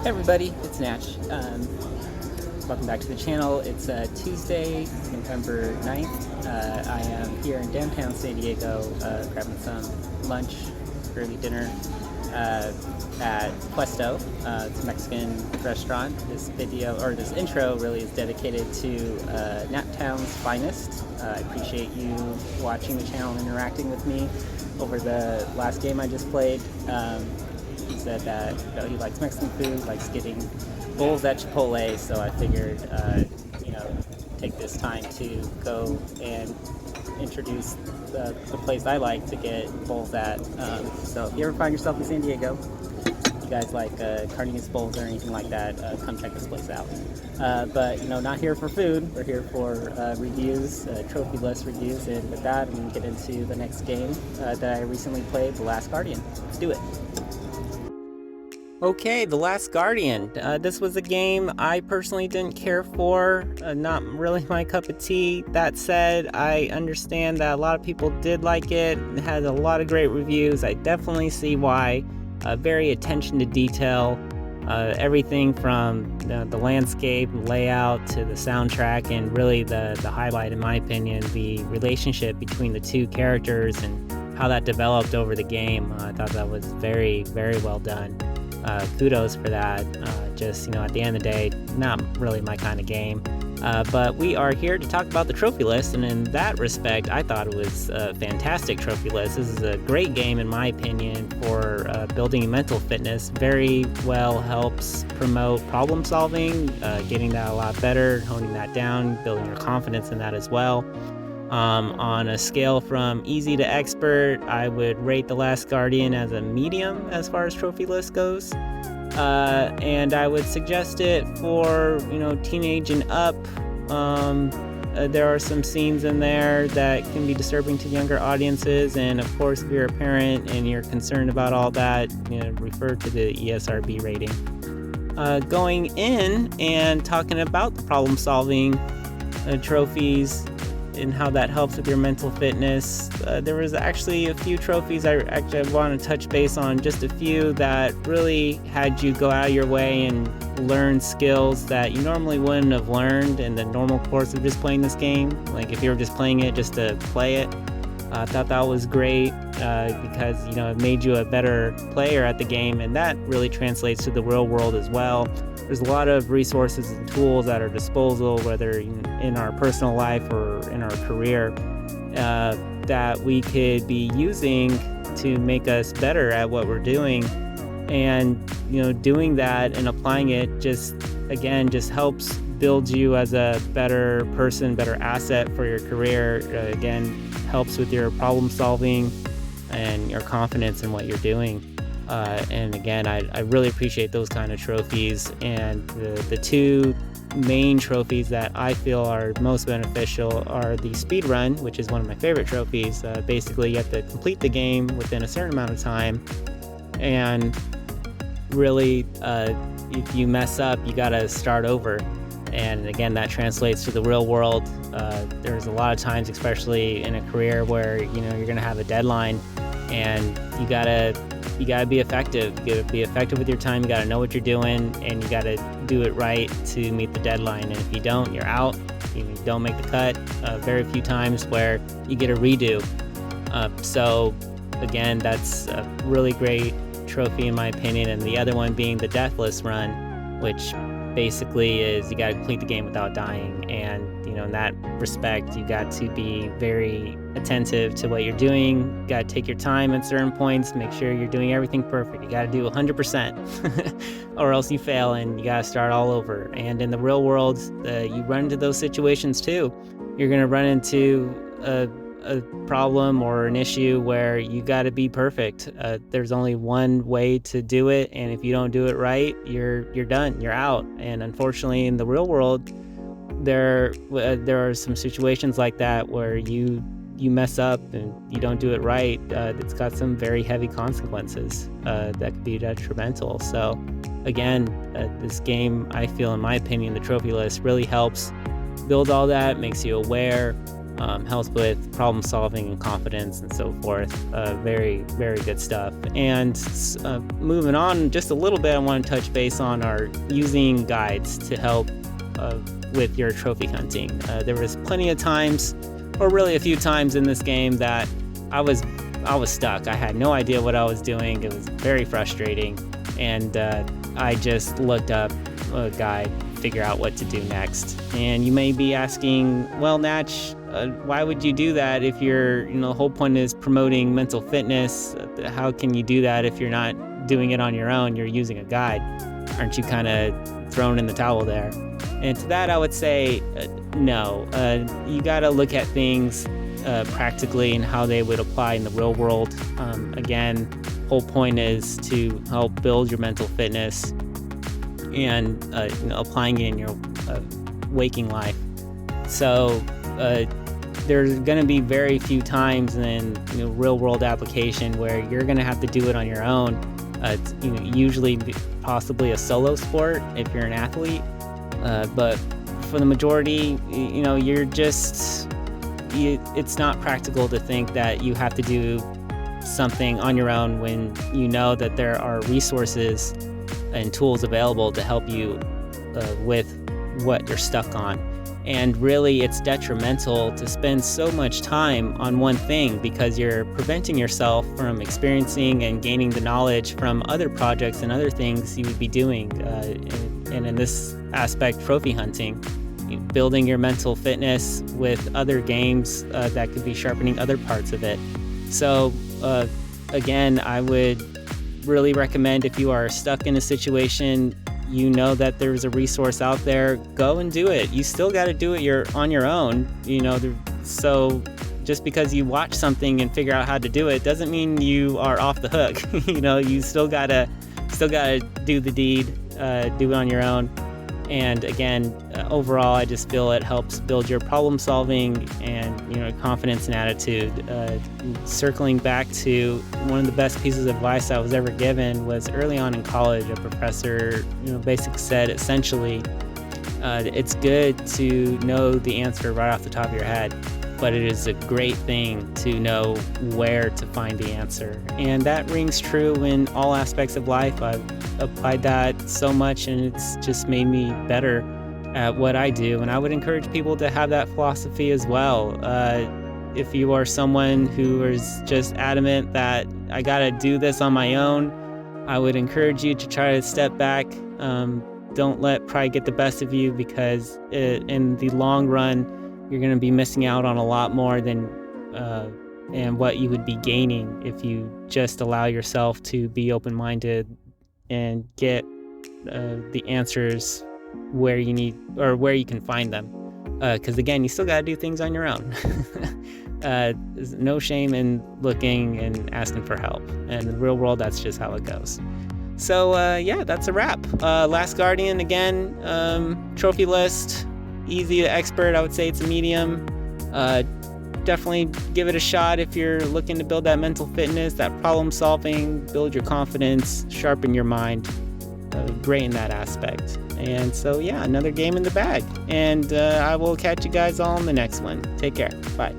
everybody, it's Natch. Welcome back to the channel. It's Tuesday, November 9th. I am here in downtown San Diego grabbing some lunch, early dinner at Puesto. It's a Mexican restaurant. This intro really is dedicated to Naptown's finest. I appreciate you watching the channel and interacting with me over the last game I just played. He said that he likes Mexican food, likes getting bowls at Chipotle, so I figured, take this time to go and introduce the place I like to get bowls at. So if you ever find yourself in San Diego, you guys like carnitas bowls or anything like that, come check this place out. But not here for food. We're here for reviews, trophy list reviews, and with that, I'm going to get into the next game that I recently played, The Last Guardian. Let's do it. Okay, The Last Guardian. This was a game I personally didn't care for, not really my cup of tea. That said, I understand that a lot of people did like it. It had a lot of great reviews. I definitely see why. Very attention to detail. Everything from the landscape, layout, to the soundtrack, and really the highlight, in my opinion, the relationship between the two characters and how that developed over the game. I thought that was very, very well done. Kudos for that. At the end of the day, not really my kind of game. But we are here to talk about the trophy list, and in that respect, I thought it was a fantastic trophy list. This is a great game, in my opinion, for building mental fitness. Very well helps promote problem solving, getting that a lot better, honing that down, building your confidence in that as well. On a scale from easy to expert, I would rate The Last Guardian as a medium as far as trophy list goes. And I would suggest it for, teenage and up. There are some scenes in there that can be disturbing to younger audiences. And of course, if you're a parent and you're concerned about all that, refer to the ESRB rating. Going in and talking about the problem solving trophies and how that helps with your mental fitness. There was actually a few trophies I want to touch base on, just a few that really had you go out of your way and learn skills that you normally wouldn't have learned in the normal course of just playing this game. Like if you were just playing it just to play it. I thought that was great because, it made you a better player at the game, and that really translates to the real world as well. There's a lot of resources and tools at our disposal, whether in our personal life or in our career, that we could be using to make us better at what we're doing. And, doing that and applying it just helps build you as a better person, better asset for your career. Helps with your problem solving and your confidence in what you're doing. And again, I really appreciate those kind of trophies. And the two main trophies that I feel are most beneficial are the speed run, which is one of my favorite trophies. Basically, you have to complete the game within a certain amount of time. And really, if you mess up, you got to start over. And again, that translates to the real world. There's a lot of times, especially in a career, where you're going to have a deadline, and you gotta be effective. You gotta be effective with your time. You gotta know what you're doing, and you gotta do it right to meet the deadline. And if you don't, you're out. You don't make the cut. Very few times where you get a redo. So again, that's a really great trophy in my opinion. And the other one being the deathless run, which basically is you got to complete the game without dying. And in that respect, you got to be very attentive to what you're doing. You got to take your time at certain points, make sure you're doing everything perfect. You got to do 100% or else you fail and you got to start all over. And in the real world, you run into those situations too. You're going to run into a problem or an issue where you got to be perfect. There's only one way to do it, and if you don't do it right, you're done. You're out. And unfortunately, in the real world, there are some situations like that where you mess up and you don't do it right. It's got some very heavy consequences that could be detrimental. So again, this game, I feel, in my opinion, the trophy list really helps build all that, makes you aware. helps with problem solving and confidence and so forth. Very, very good stuff. And moving on just a little bit, I want to touch base on our using guides to help with your trophy hunting. There was plenty of times, or really a few times in this game, that I was stuck. I had no idea what I was doing. It was very frustrating, and I just looked up a guide, figure out what to do next. And you may be asking, well, Natch, why would you do that if the whole point is promoting mental fitness? How can you do that if you're not doing it on your own? You're using a guide. Aren't you kind of thrown in the towel there? And to that, I would say no. You got to look at things practically and how they would apply in the real world. Again, whole point is to help build your mental fitness and applying it in your waking life. So there's going to be very few times in real world application where you're going to have to do it on your own. It's usually possibly a solo sport if you're an athlete, but for the majority, it's not practical to think that you have to do something on your own when you know that there are resources and tools available to help you with what you're stuck on. And really, it's detrimental to spend so much time on one thing because you're preventing yourself from experiencing and gaining the knowledge from other projects and other things you would be doing. And in this aspect, trophy hunting, building your mental fitness with other games that could be sharpening other parts of it. So again, I would really recommend, if you are stuck in a situation, that there's a resource out there, go and do it. You still got to do it on your own. So just because you watch something and figure out how to do it doesn't mean you are off the hook. You still gotta do the deed, do it on your own. And again, overall, I just feel it helps build your problem solving and confidence and attitude. Circling back to one of the best pieces of advice I was ever given was early on in college. A professor, basically said essentially, it's good to know the answer right off the top of your head, but it is a great thing to know where to find the answer. And that rings true in all aspects of life. I've applied that so much, and it's just made me better at what I do. And I would encourage people to have that philosophy as well. If you are someone who is just adamant that I gotta do this on my own, I would encourage you to try to step back. Don't let pride get the best of you, because in the long run, you're going to be missing out on a lot more than and what you would be gaining if you just allow yourself to be open-minded and get the answers where you need, or where you can find them. Because again, you still got to do things on your own. There's no shame in looking and asking for help. And in the real world, that's just how it goes. So that's a wrap. Last Guardian, again, trophy list. Easy to expert, I would say it's a medium. Definitely give it a shot if you're looking to build that mental fitness, that problem solving, build your confidence, sharpen your mind. Great in that aspect. And so another game in the bag. And I will catch you guys all in the next one. Take care. Bye.